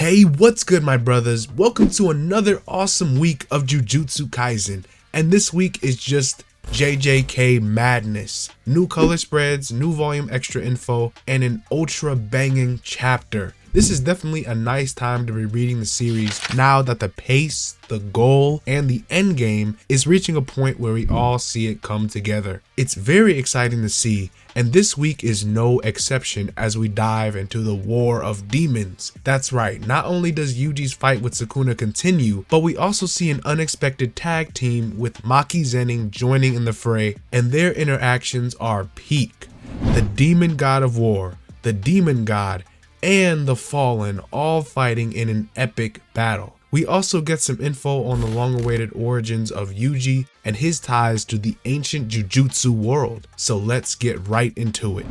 Hey, what's good, my brothers? Welcome to another awesome week of Jujutsu Kaisen, and this week is just JJK madness. New color spreads, new volume extra info, and an ultra banging chapter. This is definitely a nice time to be reading the series now that the pace, the goal, and the end game is reaching a point where we all see it come together. It's very exciting to see, and this week is no exception as we dive into the War of Demons. That's right, not only does Yuji's fight with Sukuna continue, but we also see an unexpected tag team with Maki Zenin joining in the fray, and their interactions are peak. The Demon God of War, the Demon God, and the Fallen all fighting in an epic battle. We also get some info on the long-awaited origins of Yuji and his ties to the ancient Jujutsu world, so let's get right into it.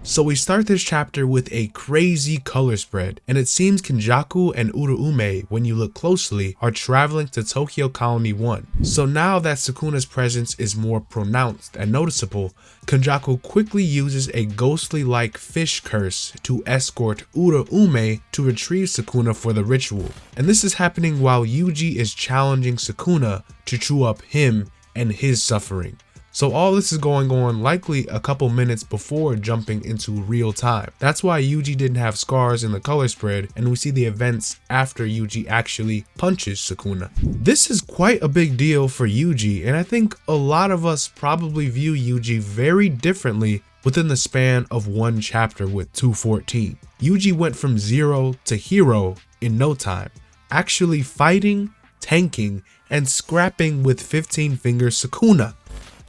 So we start this chapter with a crazy color spread, and it seems Kenjaku and Uraume, when you look closely, are traveling to Tokyo Colony 1. So now that Sukuna's presence is more pronounced and noticeable, Kenjaku quickly uses a ghostly-like fish curse to escort Uraume to retrieve Sukuna for the ritual. And this is happening while Yuji is challenging Sukuna to true up him and his suffering. So all this is going on likely a couple minutes before jumping into real time. That's why Yuji didn't have scars in the color spread, and we see the events after Yuji actually punches Sukuna. This is quite a big deal for Yuji, and I think a lot of us probably view Yuji very differently within the span of one chapter with 214. Yuji went from zero to hero in no time, actually fighting, tanking, and scrapping with 15-finger Sukuna.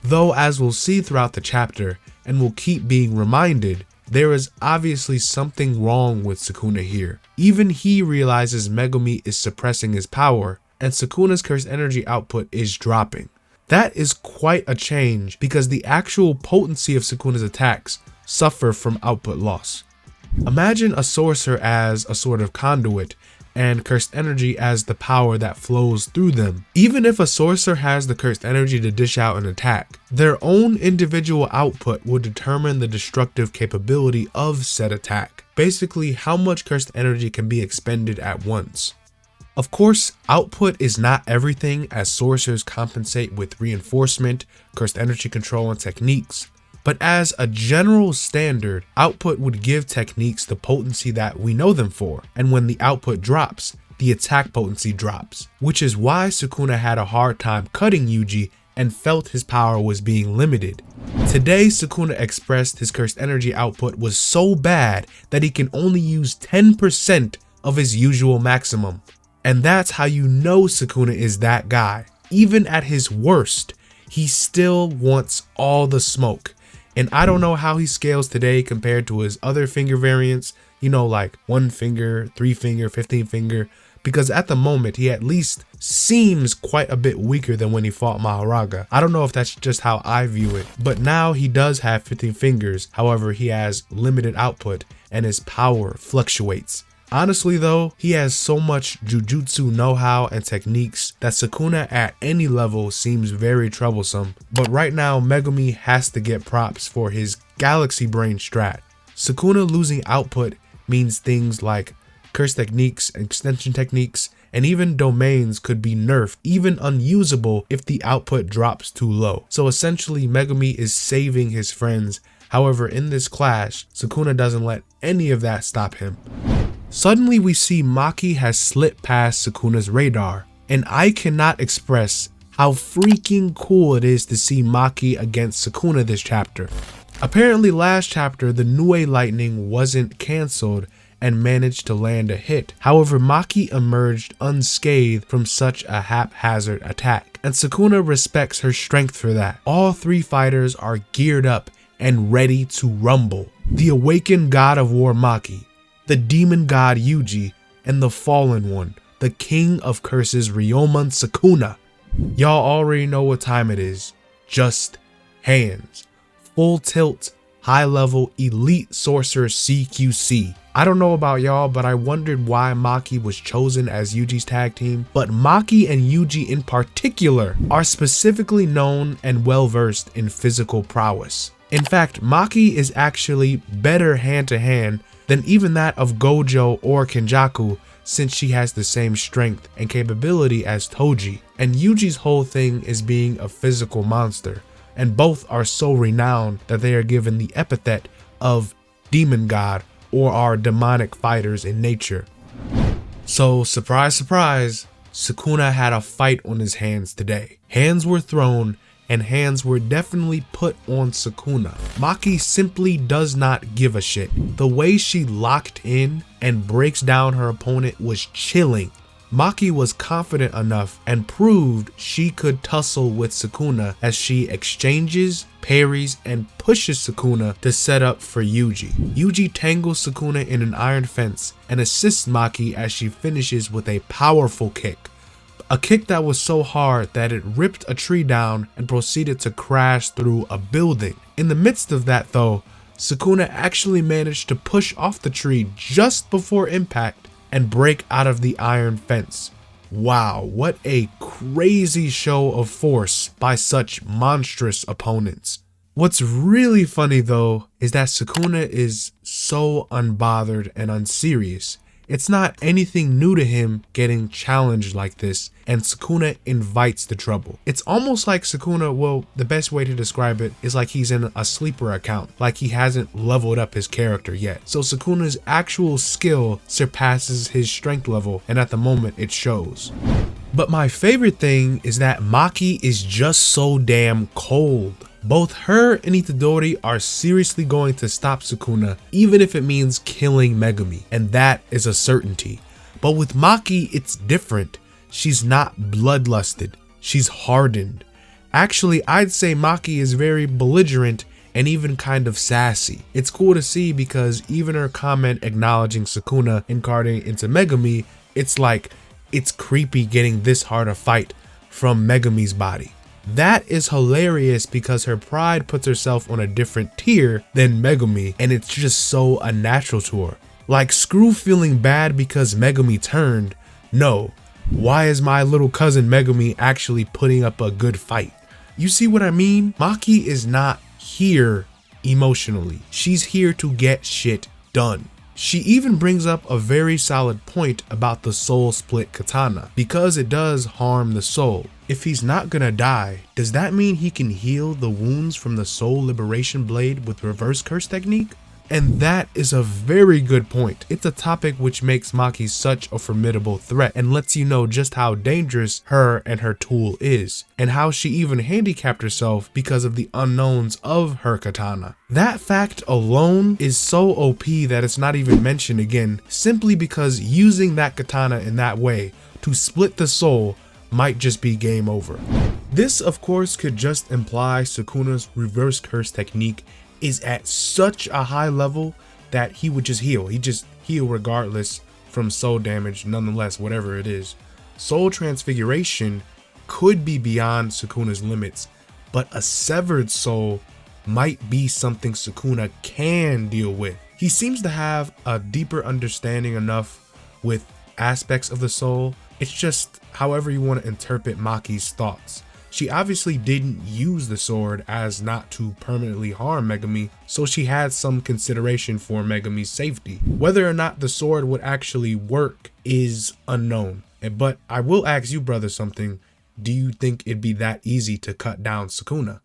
Though, as we'll see throughout the chapter, and we'll keep being reminded, there is obviously something wrong with Sukuna here. Even he realizes Megumi is suppressing his power, and Sukuna's cursed energy output is dropping. That is quite a change because the actual potency of Sukuna's attacks suffer from output loss. Imagine a sorcerer as a sort of conduit, and cursed energy as the power that flows through them. Even if a sorcerer has the cursed energy to dish out an attack, their own individual output will determine the destructive capability of said attack. Basically, how much cursed energy can be expended at once. Of course, output is not everything, as sorcerers compensate with reinforcement, cursed energy control, and techniques. But as a general standard, output would give techniques the potency that we know them for, and when the output drops, the attack potency drops, which is why Sukuna had a hard time cutting Yuji and felt his power was being limited. Today, Sukuna expressed his cursed energy output was so bad that he can only use 10% of his usual maximum. And that's how you know Sukuna is that guy. Even at his worst, he still wants all the smoke. And I don't know how he scales today compared to his other finger variants, you know, like 1 finger, 3 finger, 15 finger, because at the moment he at least seems quite a bit weaker than when he fought Mahoraga. I don't know if that's just how I view it, but now he does have 15 fingers, however he has limited output and his power fluctuates. Honestly though, he has so much Jujutsu know-how and techniques that Sukuna at any level seems very troublesome, but right now Megumi has to get props for his galaxy brain strat. Sukuna losing output means things like curse techniques, extension techniques, and even domains could be nerfed, even unusable if the output drops too low. So essentially Megumi is saving his friends. However, in this clash, Sukuna doesn't let any of that stop him. Suddenly we see Maki has slipped past Sukuna's radar, and I cannot express how freaking cool it is to see Maki against Sukuna this chapter. Apparently last chapter the Nue lightning wasn't cancelled and managed to land a hit. However, Maki emerged unscathed from such a haphazard attack, and Sukuna respects her strength for that. All three fighters are geared up and ready to rumble. The awakened god of war Maki, the demon god Yuji, and the fallen one, the king of curses Uraume Sukuna. Y'all already know what time it is. Just hands. Full tilt, high level, elite sorcerer CQC. I don't know about y'all, but I wondered why Maki was chosen as Yuji's tag team, but Maki and Yuji in particular are specifically known and well versed in physical prowess. In fact, Maki is actually better hand to hand than even that of Gojo or Kenjaku, since she has the same strength and capability as Toji, and Yuji's whole thing is being a physical monster, and both are so renowned that they are given the epithet of demon god or are demonic fighters in nature. So surprise, surprise, Sukuna had a fight on his hands today. Hands were thrown and hands were definitely put on Sukuna. Maki simply does not give a shit. The way she locked in and breaks down her opponent was chilling. Maki was confident enough and proved she could tussle with Sukuna as she exchanges, parries, and pushes Sukuna to set up for Yuji. Yuji tangles Sukuna in an iron fence and assists Maki as she finishes with a powerful kick. A kick that was so hard that it ripped a tree down and proceeded to crash through a building. In the midst of that though, Sukuna actually managed to push off the tree just before impact and break out of the iron fence. Wow, what a crazy show of force by such monstrous opponents. What's really funny though is that Sukuna is so unbothered and unserious. It's not anything new to him getting challenged like this, and Sukuna invites the trouble. It's almost like Sukuna, well, the best way to describe it is like he's in a sleeper account, like he hasn't leveled up his character yet. So Sukuna's actual skill surpasses his strength level, and at the moment it shows. But my favorite thing is that Maki is just so damn cold. Both her and Itadori are seriously going to stop Sukuna, even if it means killing Megumi, and that is a certainty. But with Maki, it's different. She's not bloodlusted, she's hardened. Actually, I'd say Maki is very belligerent and even kind of sassy. It's cool to see because even her comment acknowledging Sukuna incarnating into Megumi, it's like, it's creepy getting this hard a fight from Megumi's body. That is hilarious because her pride puts herself on a different tier than Megumi, and it's just so unnatural to her. Like, screw feeling bad because Megumi turned. No, why is my little cousin Megumi actually putting up a good fight? You see what I mean? Maki is not here emotionally. She's here to get shit done. She even brings up a very solid point about the soul split katana, because it does harm the soul. If he's not gonna die, does that mean he can heal the wounds from the soul liberation blade with reverse curse technique? And that is a very good point. It's a topic which makes Maki such a formidable threat and lets you know just how dangerous her and her tool is, and how she even handicapped herself because of the unknowns of her katana. That fact alone is so OP that it's not even mentioned again, simply because using that katana in that way to split the soul might just be game over. This of course could just imply Sukuna's reverse curse technique is at such a high level that he would just heal. He just heal regardless from soul damage, nonetheless, whatever it is. Soul transfiguration could be beyond Sukuna's limits, but a severed soul might be something Sukuna can deal with. He seems to have a deeper understanding enough with aspects of the soul. It's just however you want to interpret Maki's thoughts. She obviously didn't use the sword as not to permanently harm Megumi, so she had some consideration for Megumi's safety. Whether or not the sword would actually work is unknown. But I will ask you, brother, something. Do you think it'd be that easy to cut down Sukuna?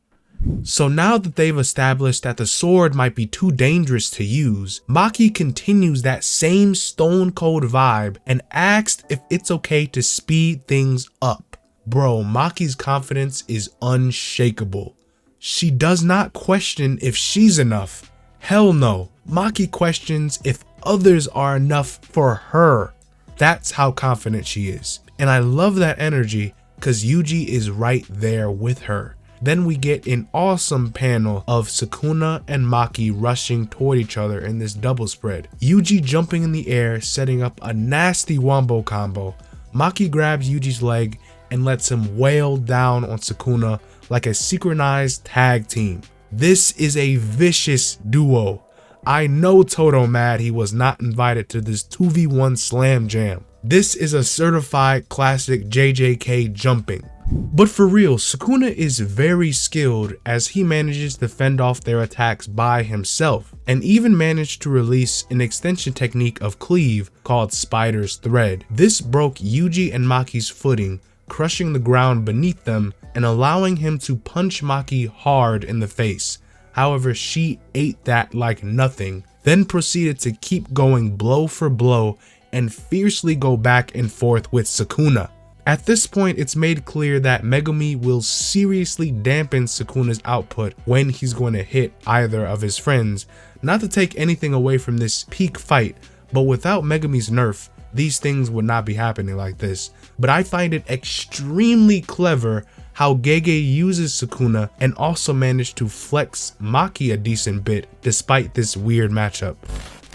So now that they've established that the sword might be too dangerous to use, Maki continues that same stone cold vibe and asks if it's okay to speed things up. Bro, Maki's confidence is unshakable. She does not question if she's enough. Hell no. Maki questions if others are enough for her. That's how confident she is. And I love that energy because Yuji is right there with her. Then we get an awesome panel of Sukuna and Maki rushing toward each other in this double spread. Yuji jumping in the air, setting up a nasty wombo combo. Maki grabs Yuji's leg and lets him wail down on Sukuna like a synchronized tag team. This is a vicious duo. I know Toto mad he was not invited to this 2v1 slam jam. This is a certified classic JJK jumping. But for real, Sukuna is very skilled as he manages to fend off their attacks by himself, and even managed to release an extension technique of cleave called Spider's Thread. This broke Yuji and Maki's footing, crushing the ground beneath them and allowing him to punch Maki hard in the face. However, she ate that like nothing, then proceeded to keep going blow for blow and fiercely go back and forth with Sukuna. At this point, it's made clear that Megumi will seriously dampen Sukuna's output when he's going to hit either of his friends. Not to take anything away from this peak fight, but without Megumi's nerf, these things would not be happening like this. But I find it extremely clever how Gege uses Sukuna and also managed to flex Maki a decent bit despite this weird matchup.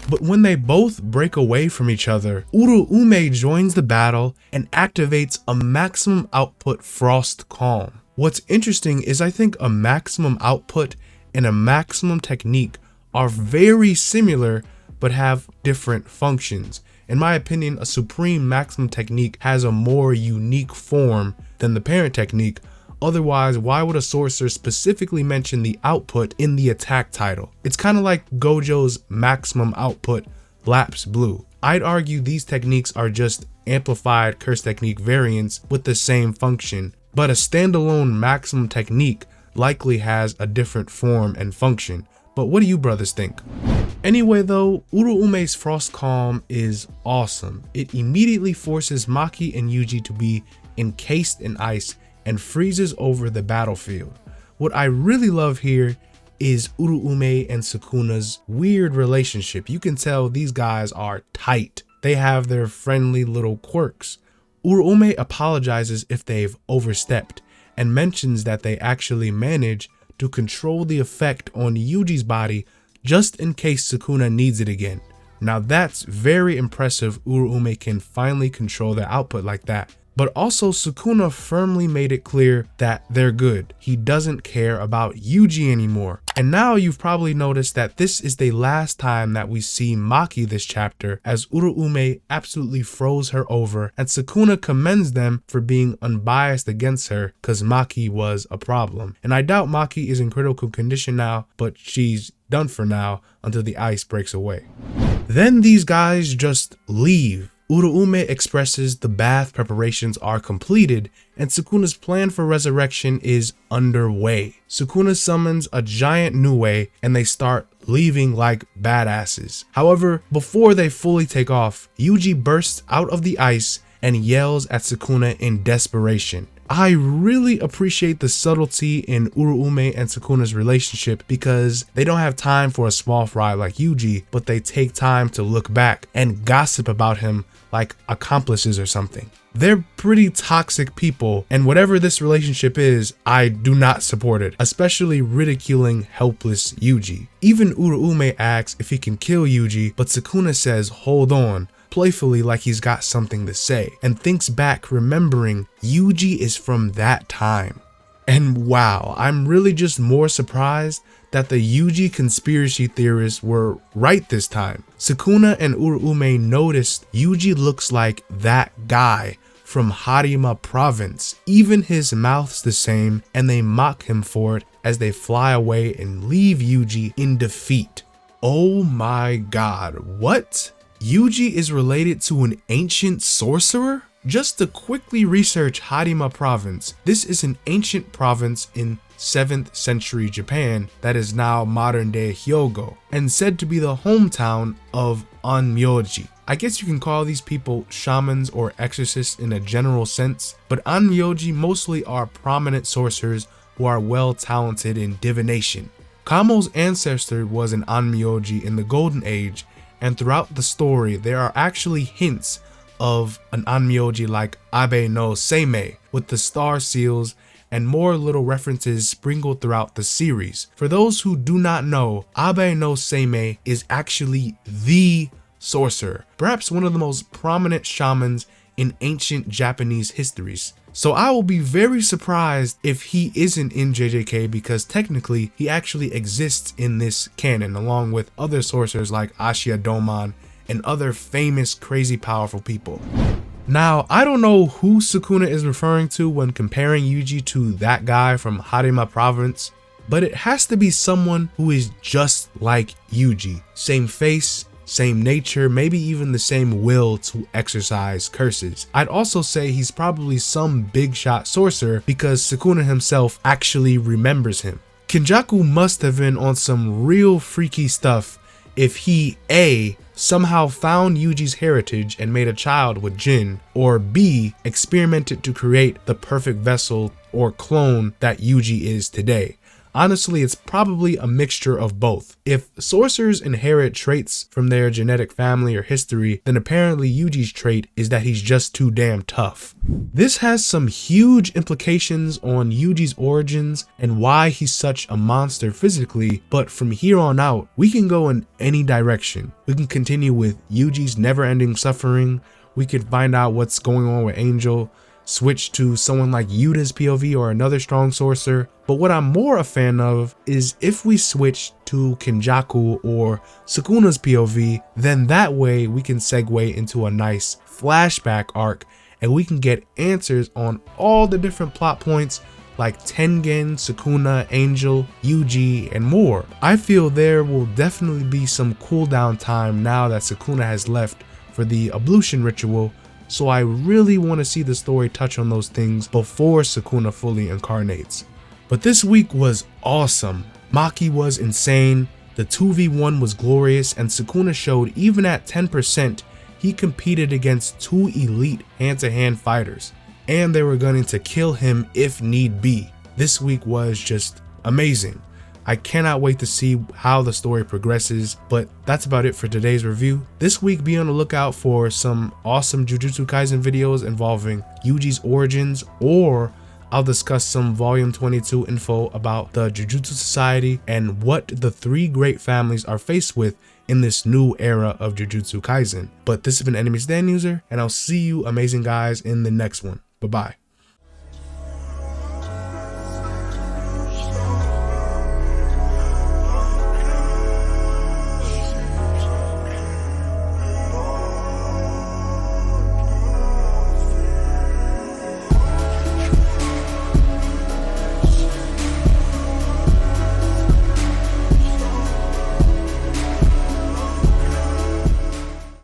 But when they both break away from each other, Uraume joins the battle and activates a maximum output Frost Calm. What's interesting is I think a maximum output and a maximum technique are very similar but have different functions. In my opinion, a supreme maximum technique has a more unique form than the parent technique. Otherwise, why would a sorcerer specifically mention the output in the attack title? It's kind of like Gojo's maximum output, Lapse Blue. I'd argue these techniques are just amplified curse technique variants with the same function, but a standalone maximum technique likely has a different form and function. But what do you brothers think? Anyway though, Uraume's Frost Calm is awesome. It immediately forces Maki and Yuji to be encased in ice and freezes over the battlefield. What I really love here is Uraume and Sukuna's weird relationship. You can tell these guys are tight. They have their friendly little quirks. Uraume apologizes if they've overstepped and mentions that they actually manage to control the effect on Yuji's body just in case Sukuna needs it again. Now that's very impressive. Uraume can finally control their output like that. But also Sukuna firmly made it clear that they're good. He doesn't care about Yuji anymore. And now you've probably noticed that this is the last time that we see Maki this chapter, as Uraume absolutely froze her over and Sukuna commends them for being unbiased against her because Maki was a problem. And I doubt Maki is in critical condition now, but she's done for now until the ice breaks away. Then these guys just leave. Uraume expresses the bath preparations are completed and Sukuna's plan for resurrection is underway. Sukuna summons a giant Nue and they start leaving like badasses. However, before they fully take off, Yuji bursts out of the ice and yells at Sukuna in desperation. I really appreciate the subtlety in Uraume and Sukuna's relationship because they don't have time for a small fry like Yuji, but they take time to look back and gossip about him like accomplices or something. They're pretty toxic people, and whatever this relationship is, I do not support it, especially ridiculing helpless Yuji. Even Uraume asks if he can kill Yuji, but Sukuna says hold on, playfully like he's got something to say, and thinks back remembering Yuji is from that time. And wow, I'm really just more surprised that the Yuji conspiracy theorists were right this time. Sukuna and Uraume noticed Yuji looks like that guy from Harima province. Even his mouth's the same and they mock him for it as they fly away and leave Yuji in defeat. Oh my god, what? Yuji is related to an ancient sorcerer? Just to quickly research Harima province, this is an ancient province in 7th century Japan that is now modern day Hyogo and said to be the hometown of Onmyoji. I guess you can call these people shamans or exorcists in a general sense, but Onmyoji mostly are prominent sorcerers who are well talented in divination. Kamo's ancestor was an Onmyoji in the Golden Age, and throughout the story there are actually hints of an Onmyoji like Abe no Seimei with the star seals and more little references sprinkled throughout the series. For those who do not know, Abe no Seimei is actually the sorcerer, perhaps one of the most prominent shamans in ancient Japanese histories. So I will be very surprised if he isn't in JJK because technically he actually exists in this canon along with other sorcerers like Ashia Doman and other famous crazy powerful people. Now, I don't know who Sukuna is referring to when comparing Yuji to that guy from Harima province, but it has to be someone who is just like Yuji. Same face, same nature, maybe even the same will to exercise curses. I'd also say he's probably some big shot sorcerer because Sukuna himself actually remembers him. Kenjaku must have been on some real freaky stuff if he A, somehow found Yuji's heritage and made a child with Jin, or B, experimented to create the perfect vessel or clone that Yuji is today. Honestly, it's probably a mixture of both. If sorcerers inherit traits from their genetic family or history, then apparently Yuji's trait is that he's just too damn tough. This has some huge implications on Yuji's origins and why he's such a monster physically, but from here on out, we can go in any direction. We can continue with Yuji's never-ending suffering, we could find out what's going on with Angel, switch to someone like Yuta's POV or another strong sorcerer, but what I'm more a fan of is if we switch to Kenjaku or Sukuna's POV, then that way we can segue into a nice flashback arc and we can get answers on all the different plot points like Tengen, Sukuna, Angel, Yuji, and more. I feel there will definitely be some cooldown time now that Sukuna has left for the ablution ritual, so I really want to see the story touch on those things before Sukuna fully incarnates. But this week was awesome. Maki was insane, the 2v1 was glorious, and Sukuna showed even at 10%, he competed against two elite hand-to-hand fighters, and they were going to kill him if need be. This week was just amazing. I cannot wait to see how the story progresses, but that's about it for today's review. This week, be on the lookout for some awesome Jujutsu Kaisen videos involving Yuji's origins, or I'll discuss some volume 22 info about the Jujutsu Society and what the three great families are faced with in this new era of Jujutsu Kaisen. But this has been Enemy Stand User, and I'll see you amazing guys in the next one. Bye-bye.